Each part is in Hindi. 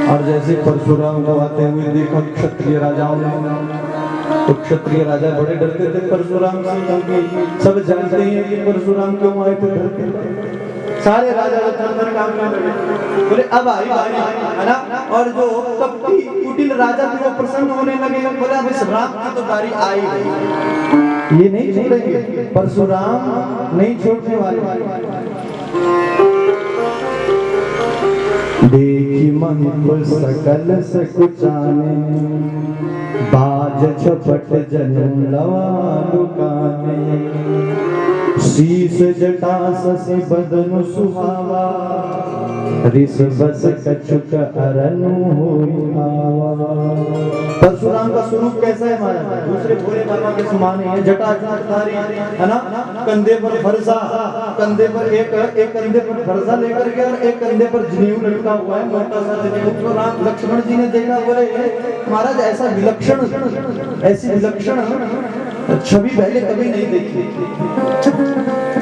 और जैसे परशुराम को आते हुए देखा क्षत्रिय राजाओं ने, तो क्षत्रिय राजा बड़े डरते थे परशुराम से, क्योंकि सब जानते हैं कि परशुराम क्यों आए थे डरते। सारे राजा थर काम कर रहे बोले अब आई बारी है ना। और जो कपटी कुटिल राजा थे वो प्रसन्न होने लगे, बोले अब इस राम की तो बारी आई गई, ये नहीं छोड़ेंगे, परशुराम नहीं छोड़ने वाले। देखी महिप सकल सकुचाने, बाज छपट जनम लवा लुकाने, शीस जटा शशि बदनु सुहावा, रिस बस कछुक अरनु होई आवा। परशुराम का स्वरूप कैसा है हमारा? दूसरे भोले बाबा के समान है, जटा जटाधारी है ना, कंधे पर फरसा, कंधे पर एक कंधे पर फरसा लेकर के और एक कंधे पर जनेऊ लटका हुआ है, मोटा सा जनेऊ। तो राम लक्ष्मण जी ने देखा, बोले महाराज ऐसा विलक्षण, ऐसी विलक्षण छवि पहले कभी नहीं देखी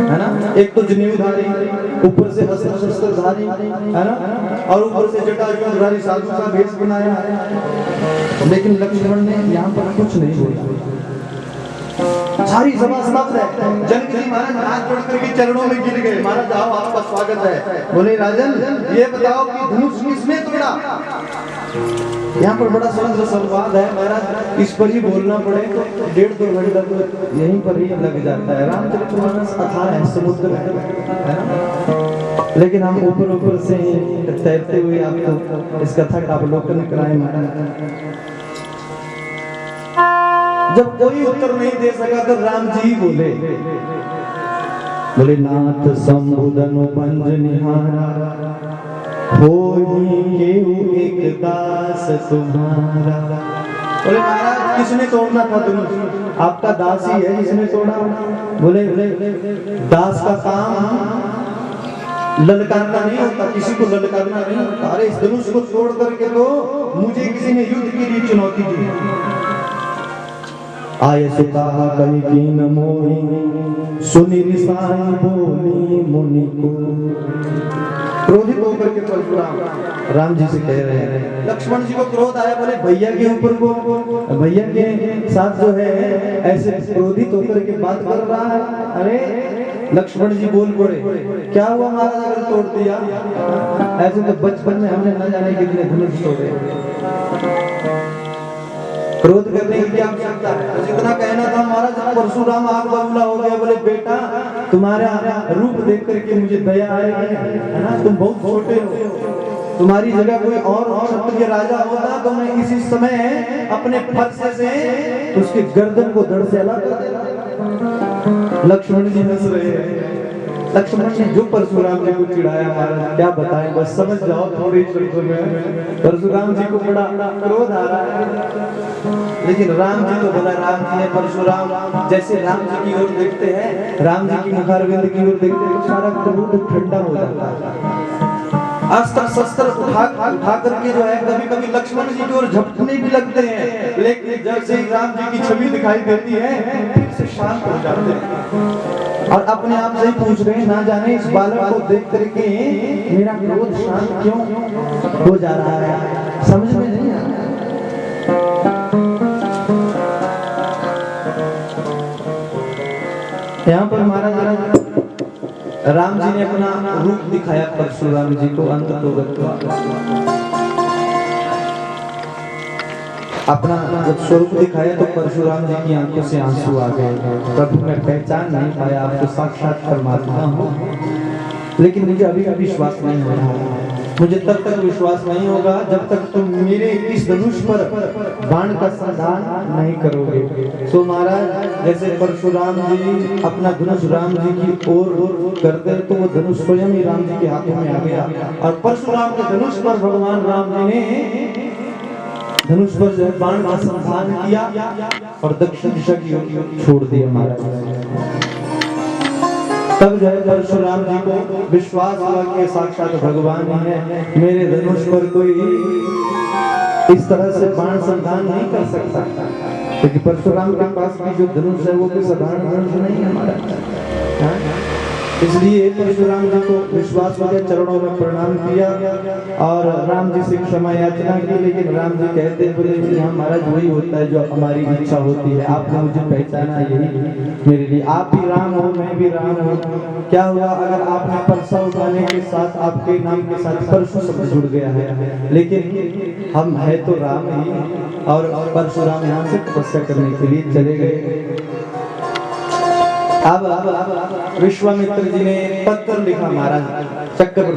है ना। एक तो जनेऊधारी, ऊपर से अस्त्र शस्त्रधारी है ना, और ऊपर से जटाधारी साधु का भेष बनाया है। लेकिन लक्ष्मण ने यहाँ पर कुछ नहीं बोला, सारी सभा स्तब्ध है। जनक जी महाराज हाथ जोड़ करके चरणों में गिर गए, महाराज आओ आपका स्वागत है। बोले राजन ये बताओ कि धनुष किसने तोड़ा? यहाँ पर बड़ा सुंदर संवाद है महाराज, इस पर ही बोलना पड़े तो 1.5-2 घंटा तो यहीं पर ही लग जाता है। रामचरितमानस अथाह है, समुद्र है ना, लेकिन हम ऊपर से तैरते हुए आपको इस कथा का अवलोकन कराएं महाराज। जब कोई उत्तर नहीं दे सका तो राम जी बोले नाथ संबुदनु पंज निहारा, होई केहू एक दास तुम्हारा। बोले महाराज किसने तोड़ना था? तुम आपका दास ही है जिसने तोड़ा। बोले दास का काम ललकारना नहीं होता, किसी को ललकारना नहीं होता। अरे इस धनुष को तोड़ करके तो मुझे किसी ने युद्ध के लिए चुनौती दी। आय सुता कही कीन मोही, सुनी निसाई बोली मुनि को। क्रोधित होकर के परशुराम राम जी से कह रहे हैं, लक्ष्मण जी को क्रोध आया, बोले भैया के ऊपर को, भैया के साथ जो है ऐसे क्रोधित होकर के बात कर रहा है। अरे लक्ष्मण जी बोल पड़े, क्या हुआ महाराज अगर तोड़ दिया? ऐसे तो बचपन में हमने न जाने कितने धनुष तोड़े। क्रोध करने की क्या आवश्यकता है? जितना कहना था महाराज, परशुराम आग बबूला हो गया। बोले बेटा तुम्हारा रूप देख करके मुझे दया आएगी है ना, तुम बहुत छोटे हो, तुम्हारी जगह कोई और क्षत्रिय राजा होता तो मैं इसी समय अपने फरसे से उसके गर्दन को धड़ से अलग कर देता। लक्ष्मण जी हंस रहे हैं। लक्ष्मण ने जो परशुराम जी को चिढ़ाया महाराज क्या बताएं, बस समझ जाओ थोड़ी शब्दों में। परशुराम जी को बड़ा क्रोध आ रहा है, लेकिन राम जी तो बोला, राम जी ने परशुराम जैसे राम जी की ओर देखते हैं, राम जी की मुखारविंद की ओर देखते हैं तो सारा क्रोध ठंडा हो जाता है। अस्त्र शस्त्र उठा करके जो है कभी कभी लक्ष्मण जी की ओर झपटने भी लगते हैं, लेकिन जब से राम जी की छवि दिखाई देती है फिर से शांत हो जाते हैं और अपने आप से ही पूछ रहे हैं, ना जाने इस बालक को देख करके मेरा क्रोध शांत क्यों हो जा रहा है, समझ में नहीं आ रहा। यहाँ पर महाराज राम जी ने अपना रूप दिखाया परशुराम जी को, अंत तो अपना जब स्वरूप दिखाया तो परशुराम जी की आंखों से आंसू आ गए। प्रभु मैं पहचान नहीं पाया, आपको साक्षात परमात्मा हूँ, लेकिन मुझे अभी भी विश्वास नहीं हो रहा है। मुझे तब तक विश्वास नहीं होगा जब तक तुम मेरे इस धनुष पर बाण का संधान नहीं करोगे। तो महाराज जैसे परशुराम जी अपना धनुष राम जी की ओर करते तो वो धनुष स्वयं ही राम जी के हाथों में आ गया और परशुराम के धनुष पर भगवान राम जी ने धनुष पर जो है बाण का संधान किया और दक्षिण दिशा की ओर छोड़ दिया महाराज। तब जो है परशुराम जी को विश्वास हुआ कि साक्षात भगवान ही है, मेरे धनुष पर कोई इस तरह से बाण संधान नहीं कर सकता, क्योंकि परशुराम के पास भी जो धनुष है वो कोई साधारण धनुष नहीं है हमारा। इसलिए परशुराम जी को विश्वास हो गया, चरणों में प्रणाम किया और राम जी से क्षमा याचना की। लेकिन राम जी कहते बोले हाँ महाराज, वही होता है जो हमारी इच्छा होती है, आपने मुझे पहचाना, यही मेरे लिए, आप भी राम हो मैं भी राम हूँ। क्या हुआ अगर आपने परसा उठाने के साथ आपके नाम के साथ परशु शब्द जुड़ गया है, लेकिन हम है तो राम ही। और परशुराम यहाँ से तपस्या करने के लिए चले गए। अब विश्वामित्र जी ने पत्र लिखा महाराज चक्रवर्ती